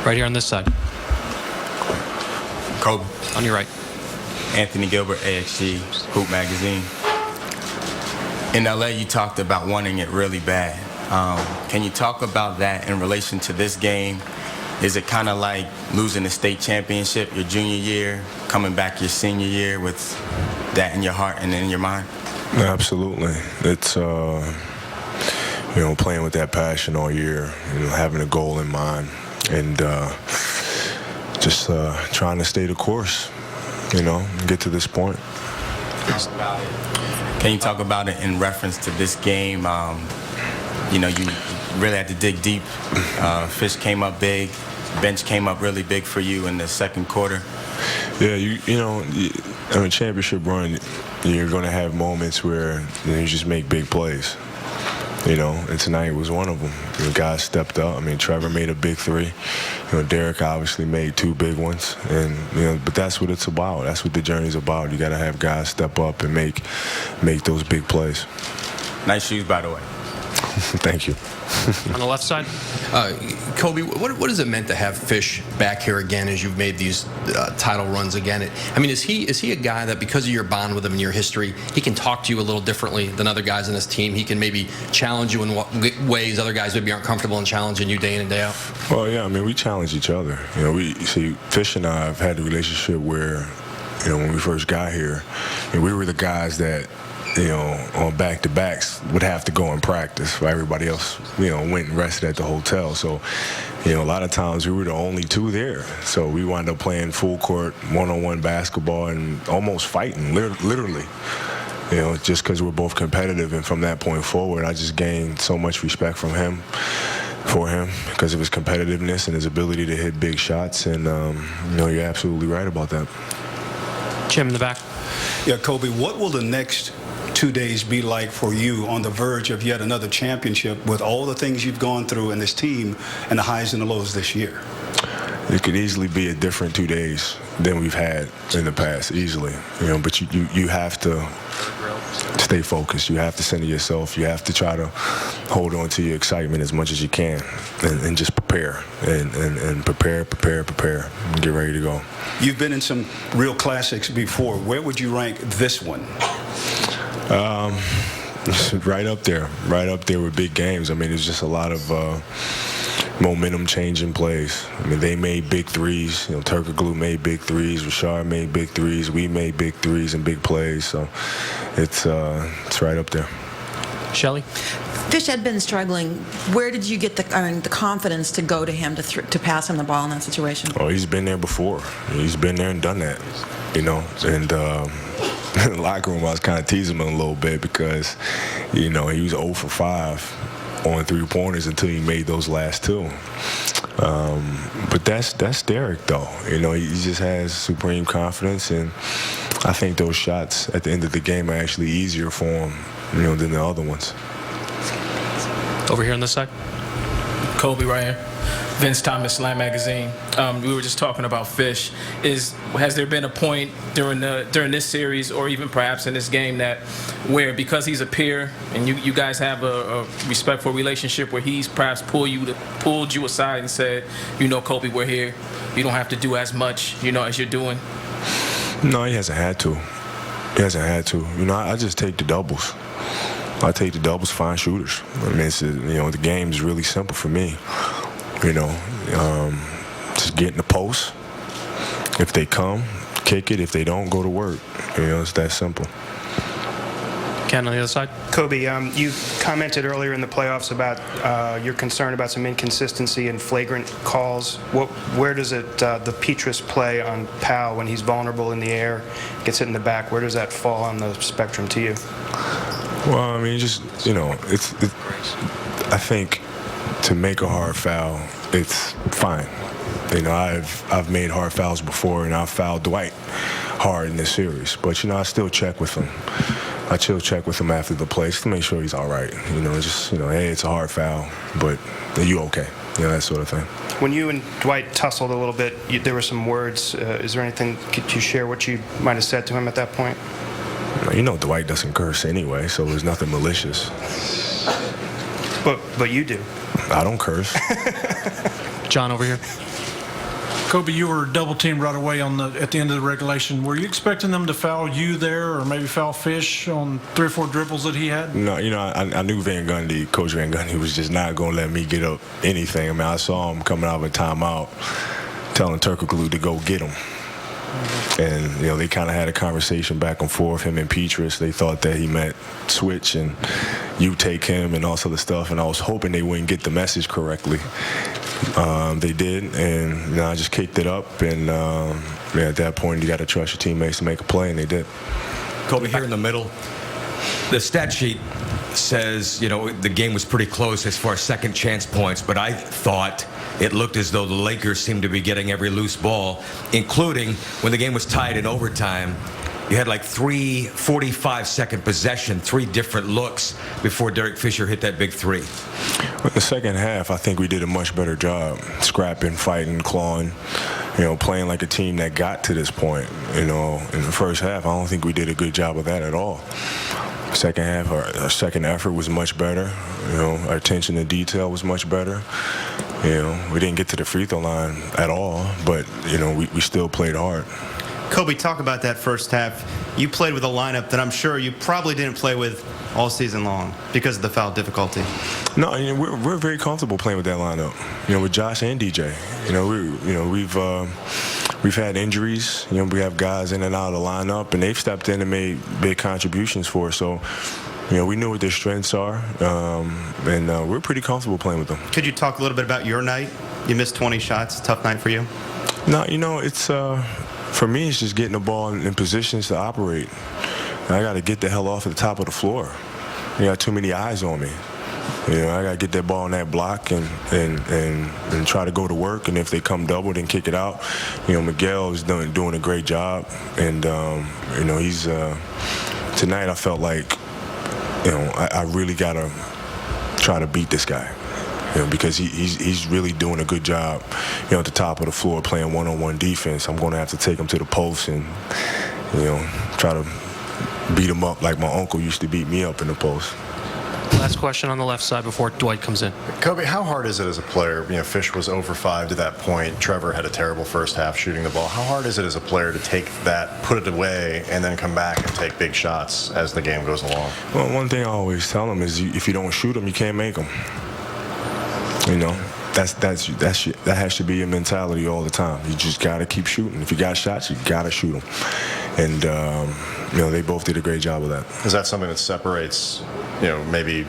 Right here on this side. Kobe. On your right. Anthony Gilbert, AXG, Hoop Magazine. In LA, you talked about wanting it really bad. Can you talk about that in relation to this game? Is it kind of like losing the state championship your junior year, coming back your senior year with that in your heart and in your mind? Absolutely. It's, playing with that passion all year, having a goal in mind, and just trying to stay the course, get to this point. Can you talk about it in reference to this game? You really had to dig deep. Fish came up big. Bench came up really big for you in the second quarter. Yeah, on a championship run, you're going to have moments where you just make big plays. And tonight was one of them. Guys stepped up. I mean, Trevor made a big three. Derek obviously made two big ones. And but that's what it's about. That's what the journey's about. You got to have guys step up and make those big plays. Nice shoes, by the way. Thank you. On the left side. Kobe, what has it meant to have Fish back here again as you've made these title runs again? Is he a guy that, because of your bond with him and your history, he can talk to you a little differently than other guys in his team? He can maybe challenge you in ways other guys maybe aren't comfortable in challenging you day in and day out? Well, yeah, we challenge each other. Fish and I have had a relationship where, when we first got here, we were the guys that, on back-to-backs would have to go and practice while everybody else, went and rested at the hotel. So, a lot of times we were the only two there. So we wound up playing full court, one-on-one basketball and almost fighting, literally. Just because we're both competitive. And from that point forward, I just gained so much respect for him because of his competitiveness and his ability to hit big shots. And, you're absolutely right about that. Jim in the back. Yeah, Kobe, what will the next 2 days be like for you on the verge of yet another championship with all the things you've gone through in this team and the highs and the lows this year? It could easily be a different 2 days than we've had in the past, easily. But you have to stay focused. You have to center yourself. You have to try to hold on to your excitement as much as you can and just prepare and prepare and get ready to go. You've been in some real classics before. Where would you rank this one? Right up there with big games. There's just a lot of momentum changing plays. They made big threes. Turkoglu made big threes. Rashard made big threes. We made big threes and big plays. So it's right up there. Shelly? Fish had been struggling. Where did you get the confidence to go to him to pass him the ball in that situation? Oh, he's been there before. He's been there and done that. And in the locker room, I was kind of teasing him a little bit because, he was 0 for 5 on three-pointers until he made those last two. But that's Derek, though. He just has supreme confidence, and I think those shots at the end of the game are actually easier for him, than the other ones. Over here on this side. Kobe Bryant, Vince Thomas, Slam Magazine. We were just talking about Fish. Has there been a point during this series, or even perhaps in this game, that where, because he's a peer and you guys have a respectful relationship, where he's perhaps pulled you aside and said, Kobe, we're here. You don't have to do as much, as you're doing? No, he hasn't had to. I just take the doubles. I take the doubles, find shooters. The game is really simple for me. Just get in the post. If they come, kick it. If they don't, go to work. It's that simple. Ken on the other side. Kobe, you commented earlier in the playoffs about your concern about some inconsistency and flagrant calls. Where does the Petrus play on Powell when he's vulnerable in the air, gets hit in the back? Where does that fall on the spectrum to you? Well, I think to make a hard foul, it's fine. I've made hard fouls before, and I've fouled Dwight hard in this series. But I still check with him. I still check with him after the play just to make sure he's all right. Hey, it's a hard foul, but are you okay? That sort of thing. When you and Dwight tussled a little bit, there were some words. Is there anything? Could you share what you might have said to him at that point? Dwight doesn't curse anyway, so there's nothing malicious. But you do. I don't curse. John over here. Kobe, you were double teamed right away at the end of the regulation. Were you expecting them to foul you there, or maybe foul Fish on 3 or 4 dribbles that he had? No, I knew Coach Van Gundy was just not going to let me get up anything. I mean, I saw him coming out of a timeout telling Turkoglu to go get him. And, they kind of had a conversation back and forth, him and Petrus. They thought that he meant switch and you take him and all sort of stuff. And I was hoping they wouldn't get the message correctly. They did, and I just kicked it up. And at that point, you got to trust your teammates to make a play, and they did. Kobe, here in the middle, the stat sheet says, the game was pretty close as far as second chance points, but I thought it looked as though the Lakers seemed to be getting every loose ball, including when the game was tied in overtime. You had like 3 45-second possession, 3 different looks before Derek Fisher hit that big 3. In the second half, I think we did a much better job scrapping, fighting, clawing, playing like a team that got to this point. In the first half, I don't think we did a good job of that at all. Second half, our second effort was much better. Our attention to detail was much better. We didn't get to the free throw line at all, but, we still played hard. Kobe, talk about that first half. You played with a lineup that I'm sure you probably didn't play with all season long because of the foul difficulty. No, we're very comfortable playing with that lineup. With Josh and DJ. We've had injuries. We have guys in and out of the lineup, and they've stepped in and made big contributions for us. So, we knew what their strengths are, and we're pretty comfortable playing with them. Could you talk a little bit about your night? You missed 20 shots. Tough night for you. No, it's. For me, it's just getting the ball in positions to operate. I got to get the hell off at the top of the floor. You got too many eyes on me. I got to get that ball in that block and try to go to work. And if they come double, then kick it out. Miguel is doing a great job. And, he's tonight I felt like, I really got to try to beat this guy. Because he's really doing a good job, at the top of the floor playing one-on-one defense. I'm going to have to take him to the post and, try to beat him up like my uncle used to beat me up in the post. Last question on the left side before Dwight comes in. Kobe, how hard is it as a player? Fish was over 5 to that point. Trevor had a terrible first half shooting the ball. How hard is it as a player to take that, put it away, and then come back and take big shots as the game goes along? Well, one thing I always tell them is if you don't shoot them, you can't make them. That has to be your mentality all the time. You just got to keep shooting. If you got shots, you got to shoot them. And, they both did a great job of that. Is that something that separates, maybe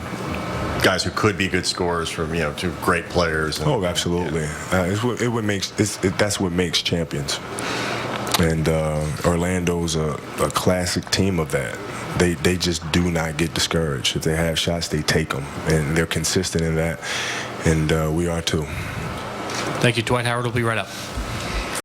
guys who could be good scorers from, to great players? Oh, absolutely. That's what makes champions. And Orlando's a classic team of that. They just do not get discouraged. If they have shots, they take them. And they're consistent in that. And we are too. Thank you. Dwight Howard will be right up.